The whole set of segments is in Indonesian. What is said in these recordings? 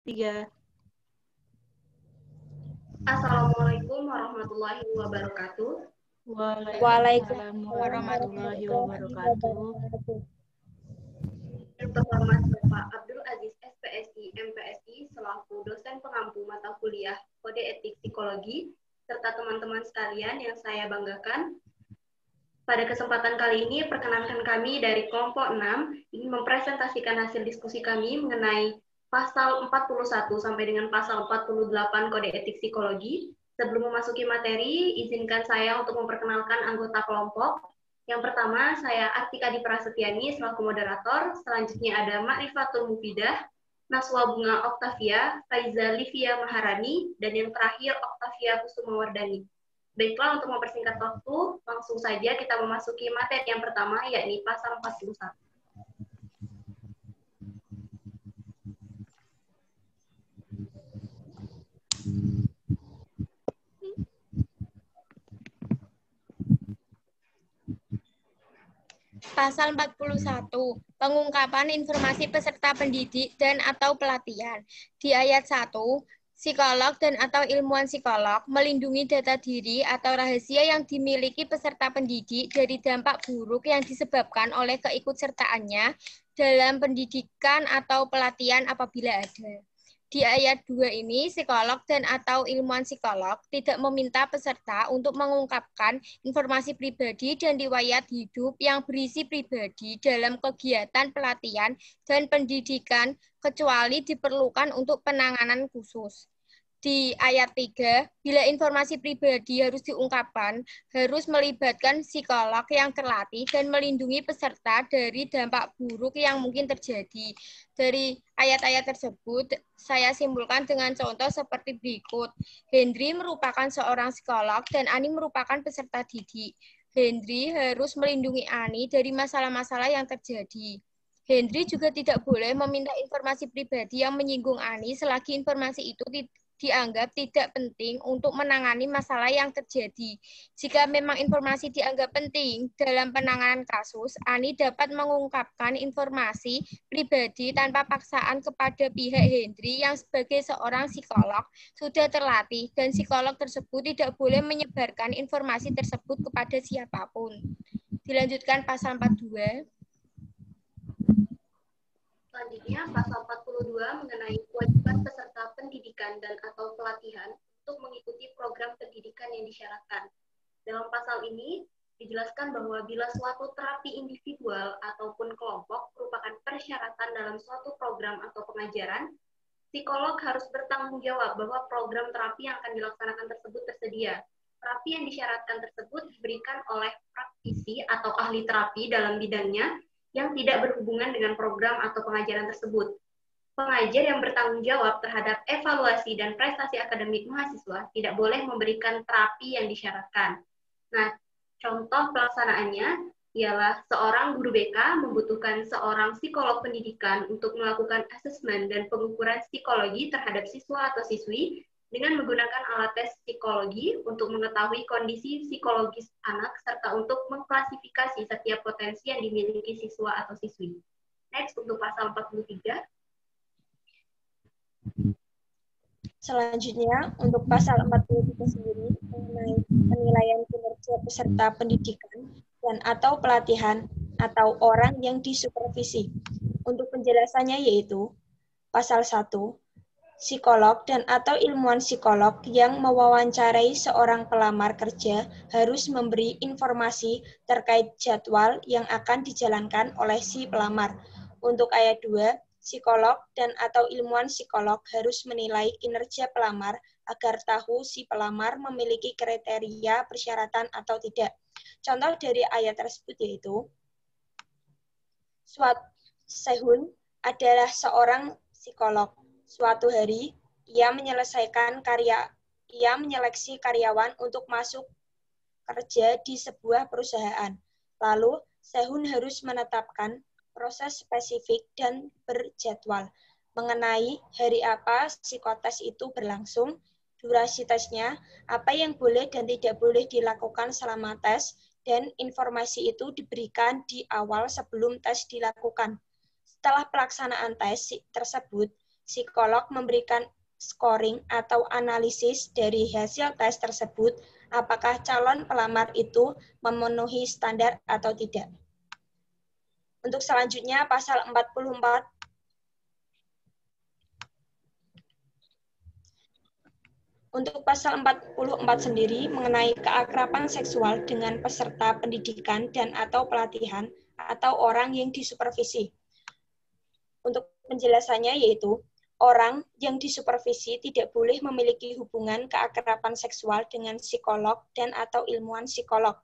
3. Assalamualaikum warahmatullahi wabarakatuh. Waalaikumsalam warahmatullahi wabarakatuh. Yang terhormat Bapak Abdul Aziz SPSI MPSI selaku dosen pengampu mata kuliah Kode Etik Psikologi serta teman-teman sekalian yang saya banggakan. Pada kesempatan kali ini perkenankan kami dari kelompok 6 ingin mempresentasikan hasil diskusi kami mengenai pasal 41 sampai dengan pasal 48 Kode Etik Psikologi. Sebelum memasuki materi, izinkan saya untuk memperkenalkan anggota kelompok. Yang pertama, saya Artika Diprasetyani selaku moderator. Selanjutnya ada Ma'rifatul Mufidah, Naswa Bunga Oktavia, Faiza Livia Maharani, dan yang terakhir Oktavia Kusumawardani. Baiklah, untuk mempersingkat waktu, langsung saja kita memasuki materi yang pertama, yakni pasal 41. Pasal 41, pengungkapan informasi peserta pendidik dan atau pelatihan. Di ayat 1, psikolog dan atau ilmuwan psikolog melindungi data diri atau rahasia yang dimiliki peserta pendidik dari dampak buruk yang disebabkan oleh keikutsertaannya dalam pendidikan atau pelatihan apabila ada. Di ayat 2 ini, psikolog dan atau ilmuwan psikolog tidak meminta peserta untuk mengungkapkan informasi pribadi dan riwayat hidup yang berisi pribadi dalam kegiatan pelatihan dan pendidikan kecuali diperlukan untuk penanganan khusus. Di ayat 3, bila informasi pribadi harus diungkapkan, harus melibatkan psikolog yang terlatih dan melindungi peserta dari dampak buruk yang mungkin terjadi. Dari ayat-ayat tersebut, saya simpulkan dengan contoh seperti berikut. Hendri merupakan seorang psikolog dan Ani merupakan peserta didik. Hendri harus melindungi Ani dari masalah-masalah yang terjadi. Hendri juga tidak boleh meminta informasi pribadi yang menyinggung Ani selagi informasi itu dianggap tidak penting untuk menangani masalah yang terjadi. Jika memang informasi dianggap penting dalam penanganan kasus, Ani dapat mengungkapkan informasi pribadi tanpa paksaan kepada pihak Hendri yang sebagai seorang psikolog sudah terlatih dan psikolog tersebut tidak boleh menyebarkan informasi tersebut kepada siapapun. Dilanjutkan pasal 42. Selanjutnya, pasal 42 mengenai kewajiban peserta pendidikan dan atau pelatihan untuk mengikuti program pendidikan yang disyaratkan. Dalam pasal ini, dijelaskan bahwa bila suatu terapi individual ataupun kelompok merupakan persyaratan dalam suatu program atau pengajaran, psikolog harus bertanggung jawab bahwa program terapi yang akan dilaksanakan tersebut tersedia. Terapi yang disyaratkan tersebut diberikan oleh praktisi atau ahli terapi dalam bidangnya yang tidak berhubungan dengan program atau pengajaran tersebut. Pengajar yang bertanggung jawab terhadap evaluasi dan prestasi akademik mahasiswa tidak boleh memberikan terapi yang disyaratkan. Nah, contoh pelaksanaannya ialah seorang guru BK membutuhkan seorang psikolog pendidikan untuk melakukan asesmen dan pengukuran psikologi terhadap siswa atau siswi dengan menggunakan alat tes psikologi untuk mengetahui kondisi psikologis anak serta untuk mengklasifikasi setiap potensi yang dimiliki siswa atau siswi. Next, untuk pasal 43. Selanjutnya, untuk pasal 43 sendiri mengenai penilaian kinerja peserta pendidikan dan atau pelatihan atau orang yang disupervisi. Untuk penjelasannya yaitu pasal 1, psikolog dan atau ilmuwan psikolog yang mewawancarai seorang pelamar kerja harus memberi informasi terkait jadwal yang akan dijalankan oleh si pelamar. Untuk ayat 2, psikolog dan atau ilmuwan psikolog harus menilai kinerja pelamar agar tahu si pelamar memiliki kriteria persyaratan atau tidak. Contoh dari ayat tersebut yaitu, Sehun adalah seorang psikolog. Suatu hari, ia menyeleksi karyawan untuk masuk kerja di sebuah perusahaan. Lalu, Sehun harus menetapkan proses spesifik dan berjadwal mengenai hari apa psikotes itu berlangsung, durasi tesnya, apa yang boleh dan tidak boleh dilakukan selama tes, dan informasi itu diberikan di awal sebelum tes dilakukan. Setelah pelaksanaan tes tersebut, psikolog memberikan scoring atau analisis dari hasil tes tersebut, apakah calon pelamar itu memenuhi standar atau tidak. Untuk selanjutnya, pasal 44. Untuk pasal 44 sendiri mengenai keakraban seksual dengan peserta pendidikan dan atau pelatihan atau orang yang disupervisi. Untuk penjelasannya yaitu, orang yang disupervisi tidak boleh memiliki hubungan keakraban seksual dengan psikolog dan atau ilmuwan psikolog.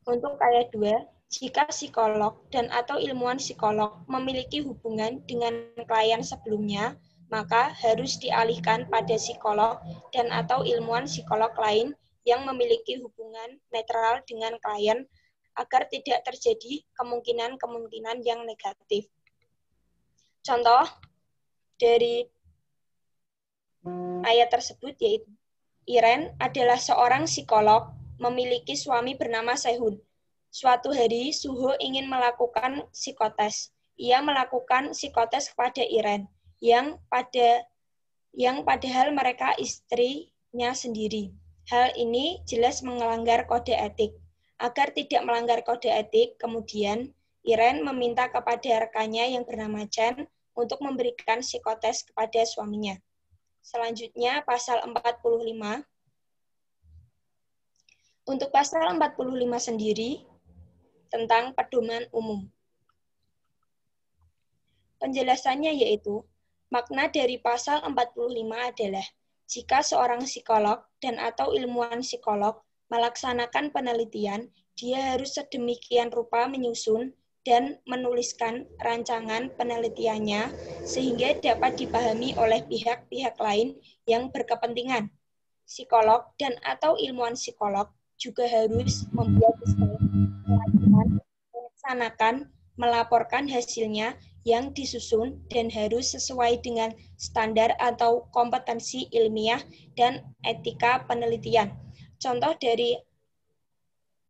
Untuk ayat 2, jika psikolog dan atau ilmuwan psikolog memiliki hubungan dengan klien sebelumnya, maka harus dialihkan pada psikolog dan atau ilmuwan psikolog lain yang memiliki hubungan netral dengan klien agar tidak terjadi kemungkinan-kemungkinan yang negatif. Contoh dari ayat tersebut yaitu, Iren adalah seorang psikolog memiliki suami bernama Sehun. Suatu hari, Suho ingin melakukan psikotes. Ia melakukan psikotes kepada Iren, yang padahal mereka istrinya sendiri. Hal ini jelas melanggar kode etik. Agar tidak melanggar kode etik, kemudian Iren meminta kepada rekannya yang bernama Chen untuk memberikan psikotes kepada suaminya. Selanjutnya, pasal 45. Untuk pasal 45 sendiri, tentang pedoman umum. Penjelasannya yaitu, makna dari pasal 45 adalah, jika seorang psikolog dan atau ilmuwan psikolog melaksanakan penelitian, dia harus sedemikian rupa menyusun dan menuliskan rancangan penelitiannya sehingga dapat dipahami oleh pihak-pihak lain yang berkepentingan. Psikolog dan atau ilmuwan psikolog juga harus membuat melaksanakan, melaporkan hasilnya yang disusun dan harus sesuai dengan standar atau kompetensi ilmiah dan etika penelitian. Contoh dari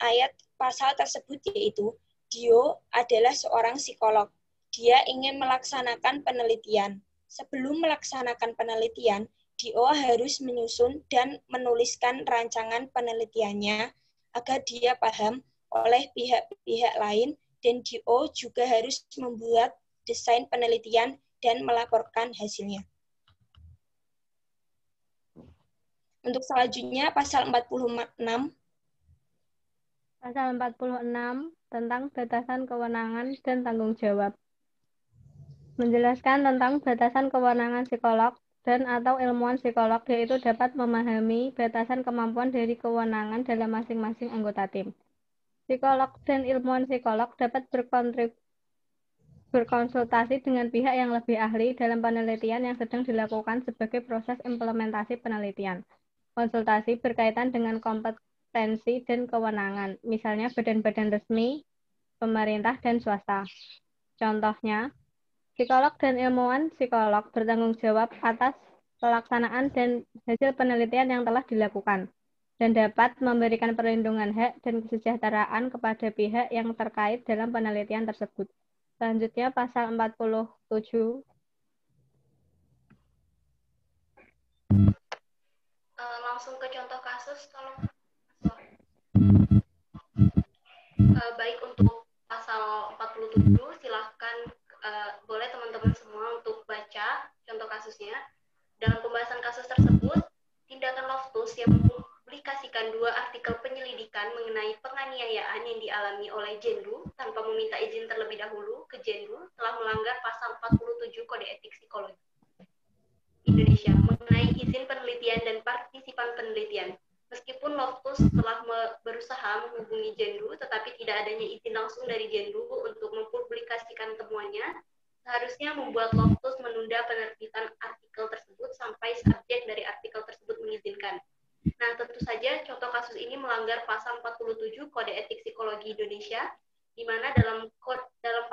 ayat pasal tersebut yaitu, Dio adalah seorang psikolog. Dia ingin melaksanakan penelitian. Sebelum melaksanakan penelitian, Dio harus menyusun dan menuliskan rancangan penelitiannya agar dia paham oleh pihak-pihak lain, dan Dio juga harus membuat desain penelitian dan melaporkan hasilnya. Untuk selanjutnya, pasal 46. Pasal 46 tentang batasan kewenangan dan tanggung jawab. Menjelaskan tentang batasan kewenangan psikolog dan atau ilmuwan psikolog, yaitu dapat memahami batasan kemampuan dari kewenangan dalam masing-masing anggota tim. Psikolog dan ilmuwan psikolog dapat berkonsultasi dengan pihak yang lebih ahli dalam penelitian yang sedang dilakukan sebagai proses implementasi penelitian. Konsultasi berkaitan dengan kompetensi dan kewenangan, misalnya badan-badan resmi, pemerintah, dan swasta. Contohnya, psikolog dan ilmuwan psikolog bertanggung jawab atas pelaksanaan dan hasil penelitian yang telah dilakukan, dan dapat memberikan perlindungan hak dan kesejahteraan kepada pihak yang terkait dalam penelitian tersebut. Selanjutnya, pasal 47. Langsung ke contoh kasus, tolong. Baik, untuk pasal 47, silahkan boleh teman-teman semua untuk baca contoh kasusnya. Dalam pembahasan kasus tersebut, tindakan Loftus yang mempublikasikan 2 artikel penyelidikan mengenai penganiayaan yang dialami oleh Jendu tanpa meminta izin terlebih dahulu ke Jendu telah melanggar pasal 47 Kode Etik Psikologi Indonesia mengenai izin penelitian dan partisipan penelitian. Meskipun Loftus telah berusaha menghubungi Jendu, tetapi tidak adanya izin langsung dari Jendu untuk mempublikasikan temuannya, seharusnya membuat Loftus menunda penerbitan artikel tersebut sampai subjek dari artikel tersebut mengizinkan. Nah, tentu saja contoh kasus ini melanggar pasal 47 Kode Etik Psikologi Indonesia, di mana dalam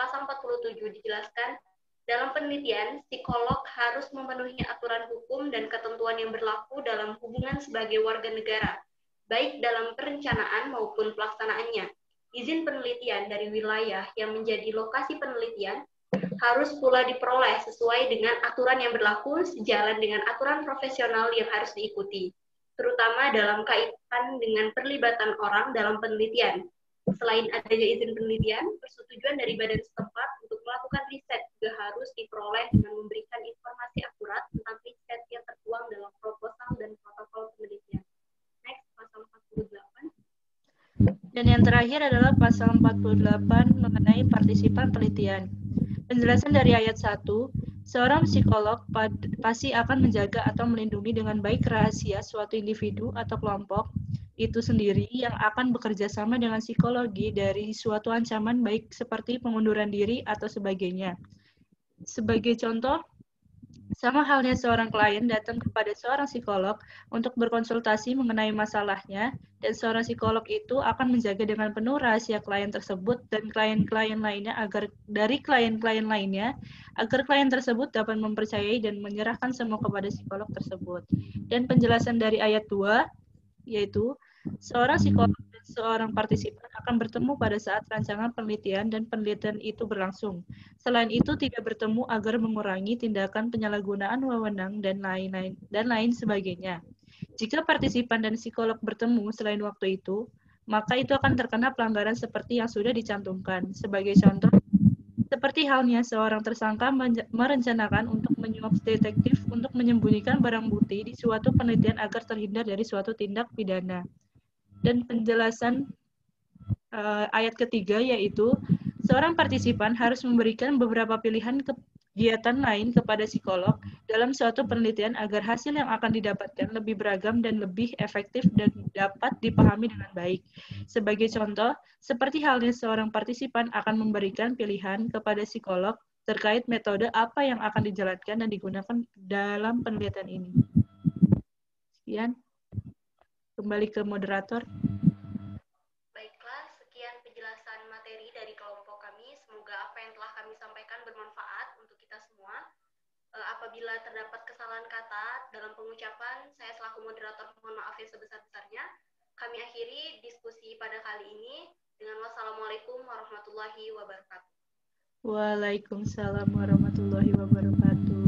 pasal 47 dijelaskan, dalam penelitian, psikolog harus memenuhi aturan hukum dan ketentuan yang berlaku dalam hubungan sebagai warga negara, baik dalam perencanaan maupun pelaksanaannya. Izin penelitian dari wilayah yang menjadi lokasi penelitian harus pula diperoleh sesuai dengan aturan yang berlaku sejalan dengan aturan profesional yang harus diikuti, terutama dalam kaitan dengan perlibatan orang dalam penelitian. Selain adanya izin penelitian, persetujuan dari badan setempat untuk melakukan riset juga harus diperoleh dengan memberikan informasi akurat tentang riset yang tertuang dalam proposal dan protokol penelitian. Next, pasal 48. Dan yang terakhir adalah pasal 48 mengenai partisipan penelitian. Penjelasan dari ayat 1, seorang psikolog pasti akan menjaga atau melindungi dengan baik rahasia suatu individu atau kelompok itu sendiri yang akan bekerja sama dengan psikologi dari suatu ancaman baik seperti pengunduran diri atau sebagainya. Sebagai contoh, sama halnya seorang klien datang kepada seorang psikolog untuk berkonsultasi mengenai masalahnya, dan seorang psikolog itu akan menjaga dengan penuh rahasia klien tersebut dan klien-klien lainnya agar klien tersebut dapat mempercayai dan menyerahkan semua kepada psikolog tersebut. Dan penjelasan dari ayat 2, yaitu seorang psikolog dan seorang partisipan akan bertemu pada saat rancangan penelitian dan penelitian itu berlangsung. Selain itu tidak bertemu agar mengurangi tindakan penyalahgunaan wewenang dan lain sebagainya. Jika partisipan dan psikolog bertemu selain waktu itu, maka itu akan terkena pelanggaran seperti yang sudah dicantumkan. Sebagai contoh, seperti halnya seorang tersangka merencanakan untuk menyuap detektif untuk menyembunyikan barang bukti di suatu penelitian agar terhindar dari suatu tindak pidana. Dan penjelasan ayat ketiga yaitu seorang partisipan harus memberikan beberapa pilihan kegiatan lain kepada psikolog dalam suatu penelitian agar hasil yang akan didapatkan lebih beragam dan lebih efektif dan dapat dipahami dengan baik. Sebagai contoh, seperti halnya seorang partisipan akan memberikan pilihan kepada psikolog terkait metode apa yang akan dijalankan dan digunakan dalam penelitian ini. Sekian. Kembali ke moderator. Baiklah, sekian penjelasan materi dari kelompok kami. Semoga apa yang telah kami sampaikan bermanfaat untuk kita semua. Apabila terdapat kesalahan kata dalam pengucapan, saya selaku moderator mohon maaf yang sebesar-besarnya. Kami akhiri diskusi pada kali ini dengan wassalamualaikum warahmatullahi wabarakatuh. Waalaikumsalam warahmatullahi wabarakatuh.